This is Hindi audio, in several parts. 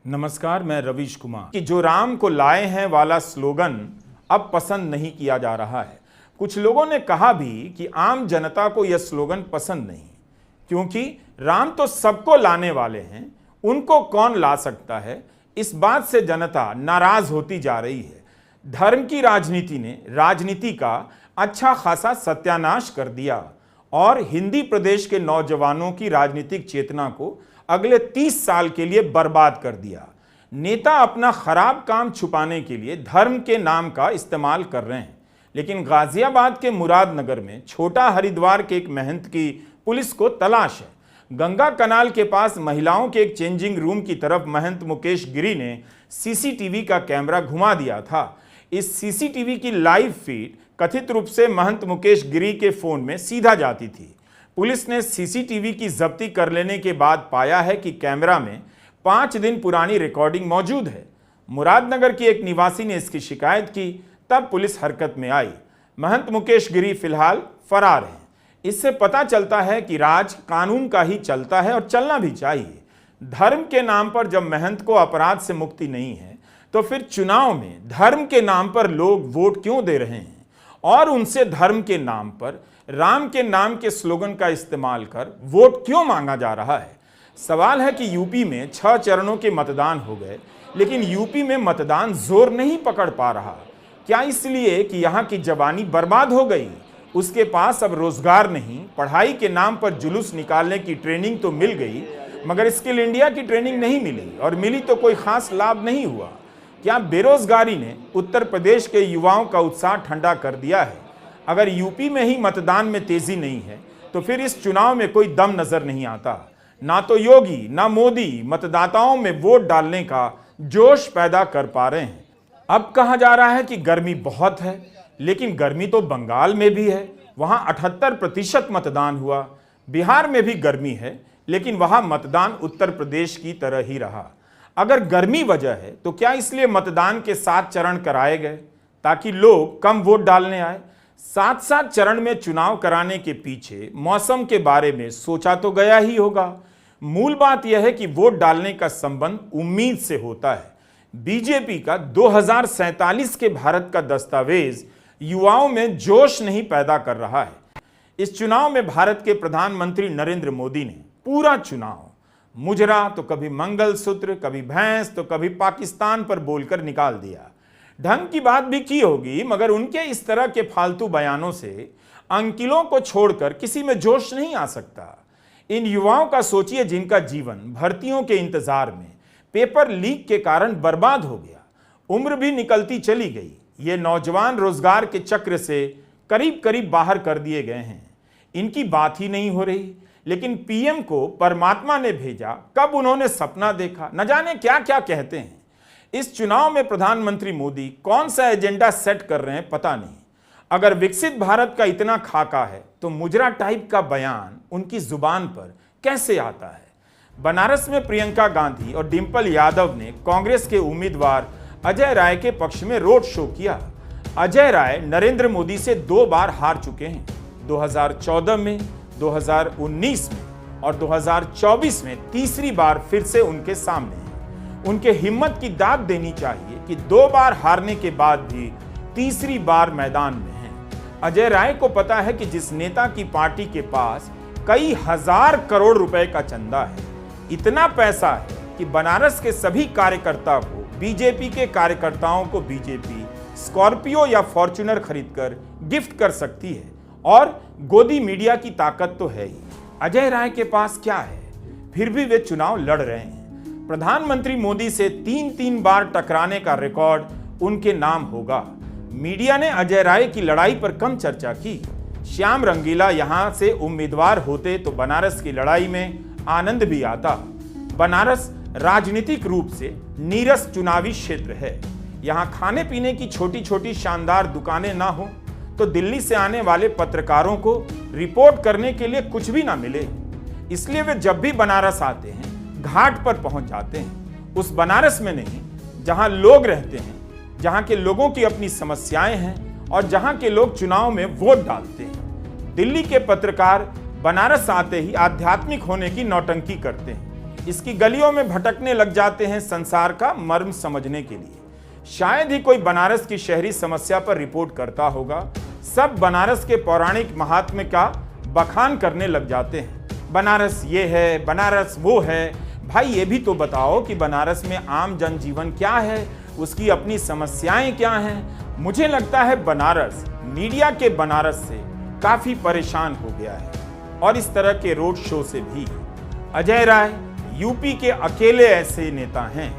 नमस्कार, मैं रवीश कुमार। कि जो राम को लाए हैं वाला स्लोगन अब पसंद नहीं किया जा रहा है। कुछ लोगों ने कहा भी कि आम जनता को यह स्लोगन पसंद नहीं, क्योंकि राम तो सबको लाने वाले हैं, उनको कौन ला सकता है। इस बात से जनता नाराज होती जा रही है। धर्म की राजनीति ने राजनीति का अच्छा खासा सत्यानाश कर दिया और हिंदी प्रदेश के नौजवानों की राजनीतिक चेतना को अगले 30 साल के लिए बर्बाद कर दिया। नेता अपना खराब काम छुपाने के लिए धर्म के नाम का इस्तेमाल कर रहे हैं, लेकिन गाजियाबाद के मुरादनगर में छोटा हरिद्वार के एक महंत की पुलिस को तलाश है। गंगा कनाल के पास महिलाओं के एक चेंजिंग रूम की तरफ महंत मुकेश गिरी ने सीसीटीवी का कैमरा घुमा दिया था। इस सीसीटीवी की लाइव फीड कथित रूप से महंत मुकेश गिरी के फोन में सीधा जाती थी। पुलिस ने सीसीटीवी की जब्ती कर लेने के बाद पाया है कि कैमरा में 5 दिन पुरानी रिकॉर्डिंग मौजूद है। मुरादनगर की एक निवासी ने इसकी शिकायत की, तब पुलिस हरकत में आई। महंत मुकेश गिरी फिलहाल फरार हैं। इससे पता चलता है कि राज कानून का ही चलता है और चलना भी चाहिए। धर्म के नाम पर जब महंत को अपराध से मुक्ति नहीं है, तो फिर चुनाव में धर्म के नाम पर लोग वोट क्यों दे रहे हैं और उनसे धर्म के नाम पर राम के नाम के स्लोगन का इस्तेमाल कर वोट क्यों मांगा जा रहा है। सवाल है कि यूपी में 6 चरणों के मतदान हो गए, लेकिन यूपी में मतदान जोर नहीं पकड़ पा रहा। क्या इसलिए कि यहाँ की जवानी बर्बाद हो गई? उसके पास अब रोजगार नहीं, पढ़ाई के नाम पर जुलूस निकालने की ट्रेनिंग तो मिल गई, मगर स्किल इंडिया की ट्रेनिंग नहीं मिली, और मिली तो कोई खास लाभ नहीं हुआ। क्या बेरोजगारी ने उत्तर प्रदेश के युवाओं का उत्साह ठंडा कर दिया है? अगर यूपी में ही मतदान में तेजी नहीं है, तो फिर इस चुनाव में कोई दम नजर नहीं आता। ना तो योगी ना मोदी मतदाताओं में वोट डालने का जोश पैदा कर पा रहे हैं। अब कहा जा रहा है कि गर्मी बहुत है, लेकिन गर्मी तो बंगाल में भी है, वहां 78% मतदान हुआ। बिहार में भी गर्मी है, लेकिन वहां मतदान उत्तर प्रदेश की तरह ही रहा। अगर गर्मी वजह है, तो क्या इसलिए मतदान के 7 चरण कराए गए ताकि लोग कम वोट डालने आए? 7 चरण में चुनाव कराने के पीछे मौसम के बारे में सोचा तो गया ही होगा। मूल बात यह है कि वोट डालने का संबंध उम्मीद से होता है। बीजेपी का 2047 के भारत का दस्तावेज युवाओं में जोश नहीं पैदा कर रहा है। इस चुनाव में भारत के प्रधानमंत्री नरेंद्र मोदी ने पूरा चुनाव मुजरा तो कभी मंगलसूत्र, कभी भैंस, तो कभी पाकिस्तान पर बोलकर निकाल दिया। ढंग की बात भी की होगी, मगर उनके इस तरह के फालतू बयानों से अंकिलों को छोड़कर किसी में जोश नहीं आ सकता। इन युवाओं का सोचिए, जिनका जीवन भर्तियों के इंतजार में पेपर लीक के कारण बर्बाद हो गया, उम्र भी निकलती चली गई। ये नौजवान रोजगार के चक्र से करीब करीब बाहर कर दिए गए हैं। इनकी बात ही नहीं हो रही, लेकिन पीएम को परमात्मा ने भेजा, कब उन्होंने सपना देखा, न जाने क्या क्या कहते हैं। इस चुनाव में प्रधानमंत्री मोदी कौन सा एजेंडा सेट कर रहे हैं पता नहीं। अगर विकसित भारत का इतना खाका है, तो मुजरा टाइप का बयान उनकी जुबान पर कैसे आता है? बनारस में प्रियंका गांधी और डिंपल यादव ने कांग्रेस के उम्मीदवार अजय राय के पक्ष में रोड शो किया। अजय राय नरेंद्र मोदी से 2 बार हार चुके हैं, 2014 में, 2019 में और 2024 में तीसरी बार फिर से उनके सामने है। उनके हिम्मत की दाद देनी चाहिए कि 2 बार हारने के बाद भी तीसरी बार मैदान में हैं। अजय राय को पता है कि जिस नेता की पार्टी के पास कई हजार करोड़ रुपए का चंदा है, इतना पैसा है कि बनारस के सभी कार्यकर्ता को, बीजेपी के कार्यकर्ताओं को बीजेपी स्कॉर्पियो या फॉर्च्यूनर खरीदकर गिफ्ट कर सकती है, और गोदी मीडिया की ताकत तो है ही। अजय राय के पास क्या है, फिर भी वे चुनाव लड़ रहे हैं। प्रधानमंत्री मोदी से 3 बार टकराने का रिकॉर्ड उनके नाम होगा। मीडिया ने अजय राय की लड़ाई पर कम चर्चा की। श्याम रंगीला यहां से उम्मीदवार होते तो बनारस की लड़ाई में आनंद भी आता। बनारस राजनीतिक रूप से नीरस चुनावी क्षेत्र है। यहां खाने पीने की छोटी छोटी शानदार दुकानें ना हो, तो दिल्ली से आने वाले पत्रकारों को रिपोर्ट करने के लिए कुछ भी ना मिले। इसलिए वे जब भी बनारस आते हैं, घाट पर पहुंच जाते हैं। उस बनारस में नहीं, जहां लोग रहते हैं, जहां के लोगों की अपनी समस्याएं हैं और जहां के लोग चुनाव में वोट डालते हैं। दिल्ली के पत्रकार बनारस आते ही आध्यात्मिक होने की नौटंकी करते हैं। इसकी गलियों में भटकने लग जाते हैं संसार का मर्म समझने के लिए। शायद ही कोई बनारस की शहरी समस्या पर रिपोर्ट करता होगा। सब बनारस के पौराणिक महात्म्य का बखान करने लग जाते हैं। बनारस ये है, बनारस वो है। भाई ये भी तो बताओ कि बनारस में आम जनजीवन क्या है, उसकी अपनी समस्याएं क्या हैं। मुझे लगता है बनारस मीडिया के बनारस से काफी परेशान हो गया है, और इस तरह के रोड शो से भी। अजय राय यूपी के अकेले ऐसे नेता हैं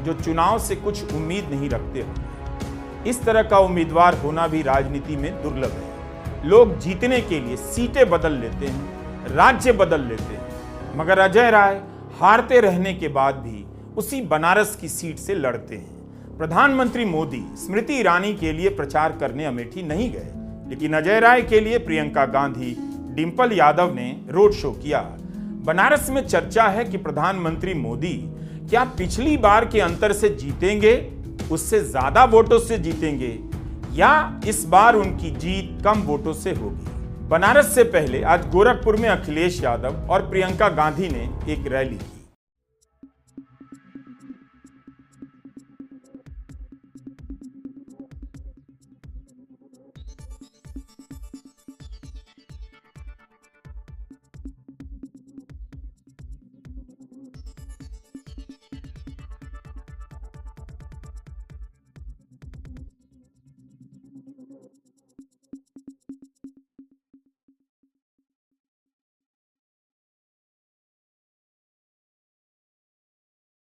जो चुनाव से कुछ उम्मीद नहीं रखते होंगे। इस तरह का उम्मीदवार होना भी राजनीति में दुर्लभ है। लोग जीतने के लिए सीटें बदल लेते हैं, राज्य बदल लेते हैं, मगर अजय राय हारते रहने के बाद भी उसी बनारस की सीट से लड़ते हैं। प्रधानमंत्री मोदी स्मृति ईरानी के लिए प्रचार करने अमेठी नहीं गए, लेकिन अजय राय के लिए प्रियंका गांधी, डिंपल यादव ने रोड शो किया। बनारस में चर्चा है कि प्रधानमंत्री मोदी क्या पिछली बार के अंतर से जीतेंगे, उससे ज्यादा वोटों से जीतेंगे, या इस बार उनकी जीत कम वोटों से होगी। बनारस से पहले आज गोरखपुर में अखिलेश यादव और प्रियंका गांधी ने एक रैली की।